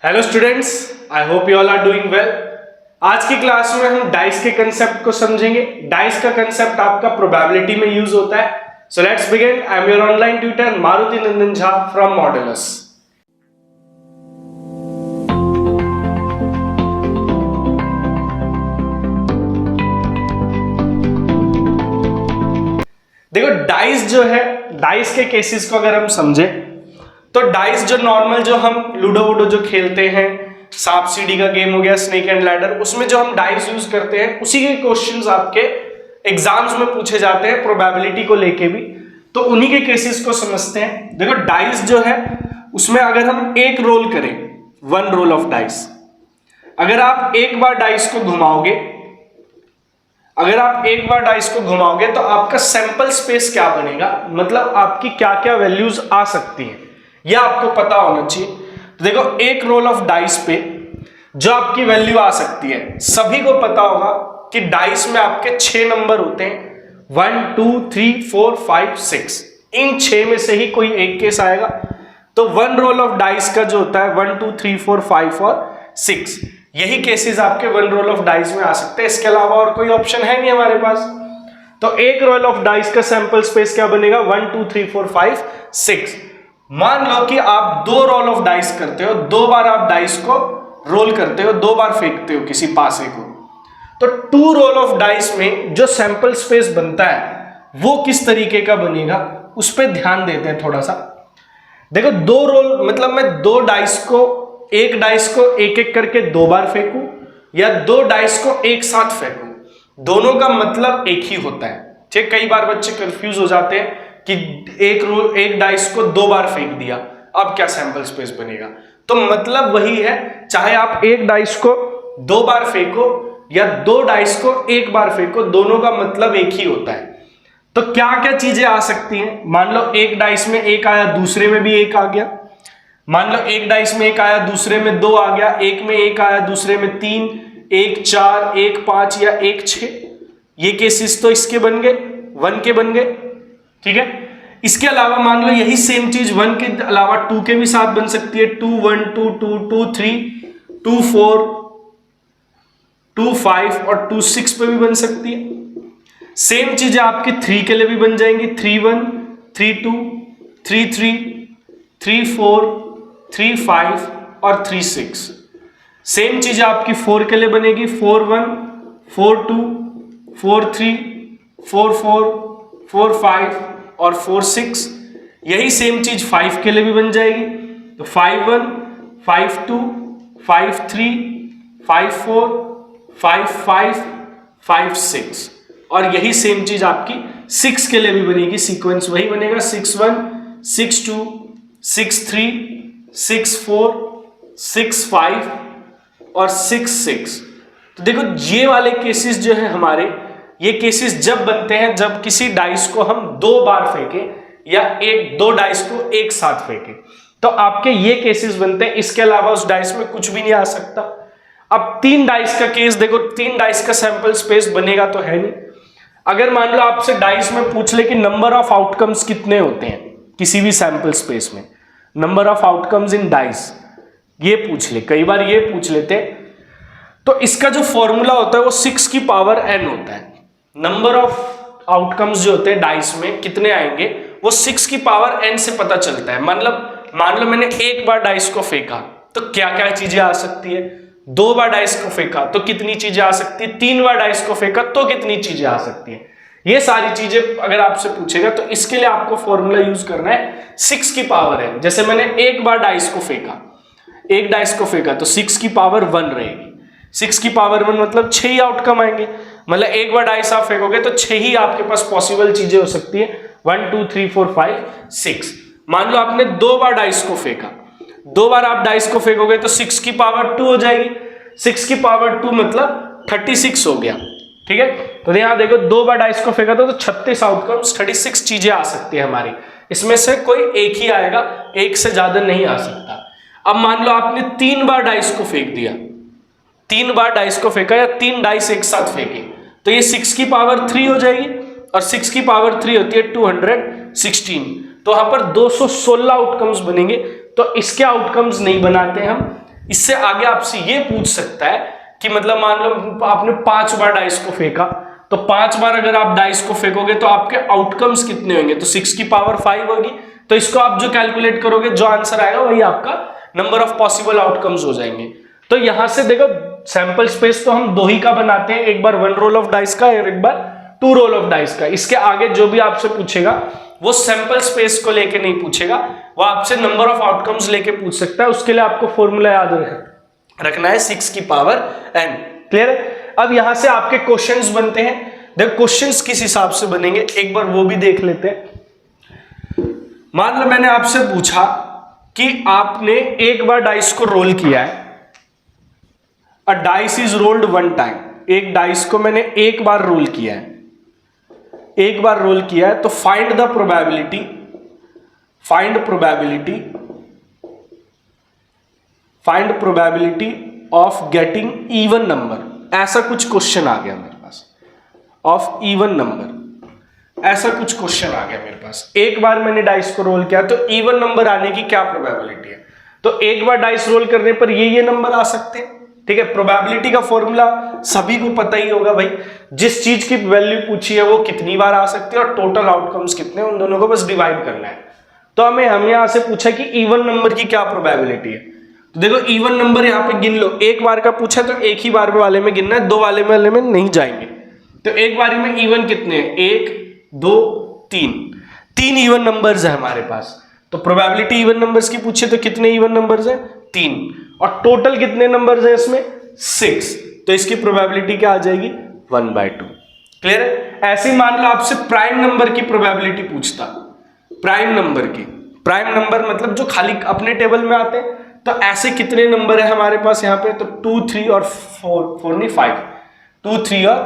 Hello students, I hope you all are doing well. आज की class में हम डाइस के कंसेप्ट को समझेंगे। डाइस का कंसेप्ट आपका प्रोबेबिलिटी में यूज होता है। So let's begin. I am your online tutor Maruti Nandan Jha from modulus. देखो, डाइस जो है, डाइस के केसेस को अगर हम समझे तो डाइस जो नॉर्मल जो हम लूडो वूडो जो खेलते हैं, सांप सीढ़ी का गेम हो गया, स्नेक एंड लैडर, उसमें जो हम डाइस यूज करते हैं उसी के क्वेश्चंस आपके एग्जाम्स में पूछे जाते हैं प्रोबेबिलिटी को लेके भी। तो उन्हीं के केसेस को समझते हैं। देखो, डाइस जो है उसमें अगर हम एक रोल करें, वन रोल ऑफ डाइस, अगर आप एक बार डाइस को घुमाओगे, तो आपका सैंपल स्पेस क्या बनेगा, मतलब आपकी क्या क्या वैल्यूज आ सकती हैं, यह आपको पता होना चाहिए। तो देखो, एक रोल ऑफ डाइस पे जो आपकी वैल्यू आ सकती है, सभी को पता होगा कि डाइस में आपके 6 नंबर होते हैं, 1 2 3 4 5 6। इन 6 में से ही कोई एक केस आएगा। तो वन रोल ऑफ डाइस का जो होता है 1 2 3 4 5 और 6, यही केसेस आपके वन रोल ऑफ डाइस में आ सकते हैं। इसके अलावा और कोई ऑप्शन है नहीं हमारे पास। तो एक रोल ऑफ डाइस का सैंपल स्पेस क्या बनेगा, 1 2 3 4 5 6। मान लो कि आप 2 रोल ऑफ डाइस करते हो, 2 बार आप डाइस को रोल करते हो, 2 बार फेंकते हो किसी पासे को, तो 2 रोल ऑफ डाइस में जो सैंपल स्पेस बनता है वो किस तरीके का बनेगा, उस पर ध्यान देते हैं थोड़ा सा। देखो, 2 रोल मतलब मैं 2 डाइस को, एक डाइस को एक एक करके 2 बार फेंकूं या 2 डाइस को एक साथ फेंकूं, दोनों का मतलब एक ही होता है। ठीक, कई बार बच्चे कंफ्यूज हो जाते हैं कि एक डाइस को 2 बार फेंक दिया, अब क्या सैंपल स्पेस बनेगा। तो मतलब वही है, चाहे आप एक डाइस को 2 बार फेंको या 2 डाइस को एक बार फेंको, दोनों का मतलब एक ही होता है। तो क्या क्या चीजें आ सकती हैं, मान लो एक डाइस में एक आया, दूसरे में भी एक आ गया। मान लो एक डाइस में एक आया, दूसरे में 2 आ गया, एक में एक आया, दूसरे में 3, एक 4, एक 5 या एक 6। ये केसेस तो इसके बन गए, 1 के बन गए। ठीक है, इसके अलावा मान लो यही सेम चीज 1 के अलावा 2 के भी साथ बन सकती है। 2 1 2 2 2 3 2 4 2 5 और 2 6 पे भी बन सकती है। सेम चीजें आपकी 3 के लिए भी बन जाएंगी, 3 1 3 2 3 3 3 4 3 5 और 3 6। सेम चीज आपकी 4 के लिए बनेगी, 4 1 4 2 4 3 4 4 4 5 और 4 6। यही सेम चीज 5 के लिए भी बन जाएगी, तो 5 1 5 2 5 3 5 4 5 5 5 6। और यही सेम चीज आपकी 6 के लिए भी बनेगी। सीक्वेंस वही बनेगा, 6 1 6 2 6 3 6 4 6 5 और 6 6। तो देखो, ये वाले केसेस जो है हमारे, ये केसेस जब बनते हैं जब किसी डाइस को हम 2 बार फेंकें या 2 डाइस को एक साथ फेंकें, तो आपके ये केसेस बनते हैं। इसके अलावा उस डाइस में कुछ भी नहीं आ सकता। अब 3 डाइस का केस देखो, 3 डाइस का सैंपल स्पेस बनेगा तो है नहीं। अगर मान लो आपसे डाइस में पूछ ले कि नंबर ऑफ आउटकम्स कितने होते हैं किसी भी सैंपल स्पेस में, number of outcomes in dice, ये पूछ ले, कई बार ये पूछ लेते, तो इसका जो फॉर्मूला होता है वो 6 की पावर n होता है। नंबर ऑफ आउटकम्स जो होते हैं डाइस में कितने आएंगे, वो 6 की पावर n से पता चलता है। मतलब मान लो मैंने एक बार डाइस को फेंका तो क्या क्या चीजें आ सकती है, 2 बार डाइस को फेंका तो कितनी चीजें आ सकती है, 3 बार डाइस को फेंका तो कितनी चीजें आ सकती है। ये सारी चीजें अगर आपसे पूछेगा तो इसके लिए आपको फॉर्मूला यूज करना है 6 की पावर n। जैसे मैंने एक बार डाइस को फेंका, एक डाइस को फेंका तो 6 की पावर 1 रहेगी। 6 की पावर 1 मतलब 6 ही आउटकम आएंगे। मतलब एक बार डाइस आप फेंकोगे तो 6 ही आपके पास पॉसिबल चीजें हो सकती है, 1 2 3 4 5 6। मान लो आपने 2 बार डाइस को फेंका, 2 बार आप डाइस को फेंकोगे तो 6 की पावर 2 हो जाएगी। 6 की पावर 2 मतलब 36 हो गया। ठीक है, तो यहां देखो 2 बार डाइस को फेंका तो 36 आउटकम्स, 36 चीजें आ सकती है हमारी। इसमें से कोई एक ही आएगा, एक से ज्यादा नहीं आ सकता। अब मान लो आपने 3 बार डाइस को फेंक दिया, 3 बार डाइस को फेंका या 3 डाइस एक साथ फेंके, तो ये 6 की पावर 3 हो जाएगी। और 6 की पावर 3 होती है 216, तो वहां पर 216 आउटकम्स बनेंगे। तो इसके आउटकम्स नहीं बनाते हम, इससे आगे आपसे ये पूछ सकता है कि मतलब मान लो आपने 5 बार डाइस को फेंका, तो 5 बार अगर आप डाइस को फेंकोगे तो आपके आउटकम्स कितने होंगे, तो 6 की पावर 5 होगी। तो इसको आप जो कैलकुलेट करोगे, जो आंसर आएगा वही आपका नंबर ऑफ पॉसिबल आउटकम्स हो जाएंगे। तो यहां से देखो सैंपल स्पेस तो हम 2 ही का बनाते हैं, एक बार 1 रोल ऑफ डाइस का और एक बार 2 रोल ऑफ डाइस का। इसके आगे जो भी आपसे पूछेगा वो सैंपल स्पेस को लेके नहीं पूछेगा, वो आपसे नंबर ऑफ आउटकम्स लेके पूछ सकता है। उसके लिए आपको फॉर्मूला याद रखना है 6 की पावर n। क्लियर है? अब यहां से आपके क्वेश्चंस बनते हैं। देखो क्वेश्चंस किस हिसाब से बनेंगे एक बार वो भी देख लेते हैं। मान लो मैंने आपसे पूछा कि आपने एक बार डाइस को रोल किया है, अ डाइस इज रोल्ड 1 टाइम, एक डाइस को मैंने एक बार रोल किया है, एक बार रोल किया है, तो find probability of getting even number. ऐसा कुछ क्वेश्चन आ गया मेरे पास, ऑफ इवन नंबर, ऐसा कुछ क्वेश्चन आ गया मेरे पास। एक बार मैंने डाइस को रोल किया तो इवन नंबर आने की क्या प्रोबेबिलिटी है, तो एक बार डाइस रोल करने पर ये नंबर आ सकते हैं। ठीक है, प्रोबेबिलिटी का फॉर्मूला सभी को पता ही होगा भाई, जिस चीज की वैल्यू पूछी है वो कितनी बार आ सकती है और टोटल आउटकम्स कितने, उन दोनों को बस डिवाइड करना है। तो हम यहां से पूछा कि इवन नंबर की क्या प्रोबेबिलिटी है, तो देखो इवन नंबर यहां पे गिन लो। एक बार का पूछा तो एक ही बार वाले में गिनना है, 2 वाले में नहीं जाएंगे। तो एक बारी में इवन कितने हैं, 1 2 3 इवन नंबर्स है हमारे पास। तो प्रोबेबिलिटी इवन नंबर्स की पूछे तो कितने इवन नंबर्स हैं, 3, और टोटल कितने नंबर्स हैं इसमें, 6। तो इसकी प्रोबेबिलिटी क्या आ जाएगी, 1/2। क्लियर है? ऐसे ही मान लो आपसे प्राइम नंबर की प्रोबेबिलिटी पूछता, प्राइम नंबर मतलब जो खाली अपने टेबल में आते हैं। तो ऐसे कितने नंबर है हमारे पास यहाँ पे, तो 2 3 और 4 नहीं 5, 2 3 और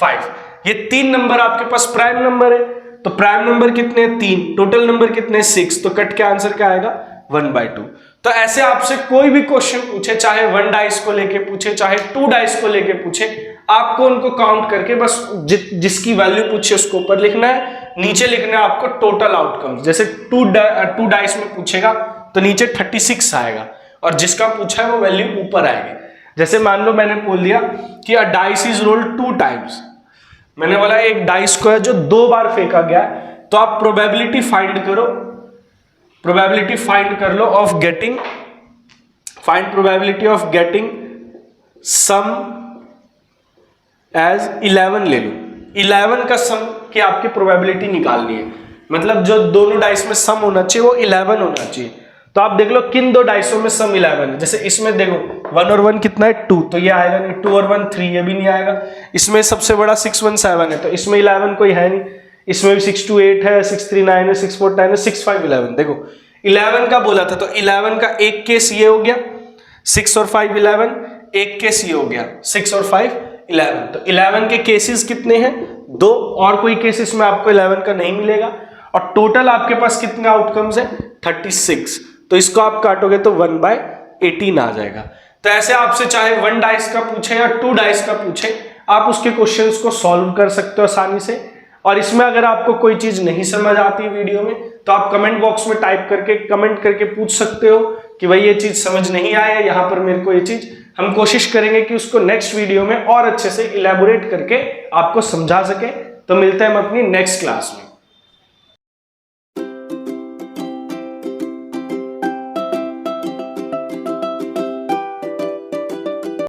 5, ये 3 नंबर आपके पास प्राइम नंबर है। तो प्राइम नंबर कितने हैं, 3, टोटल नंबर कितने हैं, 6, तो कट के आंसर क्या आएगा, 1/2। तो ऐसे आपसे कोई भी क्वेश्चन पूछे, चाहे 1 डाइस को लेके पूछे चाहे 2 डाइस को लेके पूछे, आपको उनको काउंट करके बस जिसकी वैल्यू पूछे उसको ऊपर लिखना है, नीचे लिखना है आपको टोटल आउटकम्स। जैसे 2 डाइस में पूछेगा तो नीचे 36 आएगा और जिसका पूछा है वो वैल्यू ऊपर आएगी। जैसे मान लो मैंने बोल दिया कि अ डाइस इज रोल्ड 2 टाइम्स, मैंने बोला एक डाइस को है जो 2 बार फेंका गया है, तो आप प्रोबेबिलिटी फाइंड कर लो of getting, find probability of getting sum as 11 ले लो। 11 का सम की आपकी प्रोबेबिलिटी निकालनी है, मतलब जो दोनों डाइस में सम होना चाहिए वो 11 होना चाहिए। तो आप देख लो किन 2 डाइसों में सम 11 है। जैसे इसमें देखो 1 और 1 कितना है, 2, तो ये आएगा नहीं। 2 और 1 3, ये भी नहीं आएगा। इसमें सबसे बड़ा 6 1 7 है, तो इसमें 11 कोई है नहीं। इसमें भी 6 2 8 है, 6 3 9 है, 6 4 10 है, 6 5 11। देखो 11 का बोला था, तो 11 का एक केस ये हो गया, 6 और 5 11, एक केस ये हो गया 6 और 5 11। तो 11 के केसेस कितने हैं, 2, और कोई केसेस में आपको 11 का नहीं मिलेगा। और टोटल आपके पास कितने आउटकम्स है, 36। तो इसको आप काटोगे तो 1/18 आ जाएगा। तो ऐसे आपसे चाहे 1 डाइस का पूछे या 2 डाइस का पूछे, आप उसके क्वेश्चंस को सॉल्व कर सकते हो आसानी से। और इसमें अगर आपको कोई चीज नहीं समझ आती वीडियो में, तो आप कमेंट बॉक्स में टाइप करके कमेंट करके पूछ सकते हो कि भाई ये चीज समझ नहीं आया, यहाँ पर मेरे को ये चीज, हम कोशिश करेंगे कि उसको नेक्स्ट वीडियो में और अच्छे से इलेबोरेट करके आपको समझा सके। तो मिलते हैं हम अपनी नेक्स्ट क्लास में।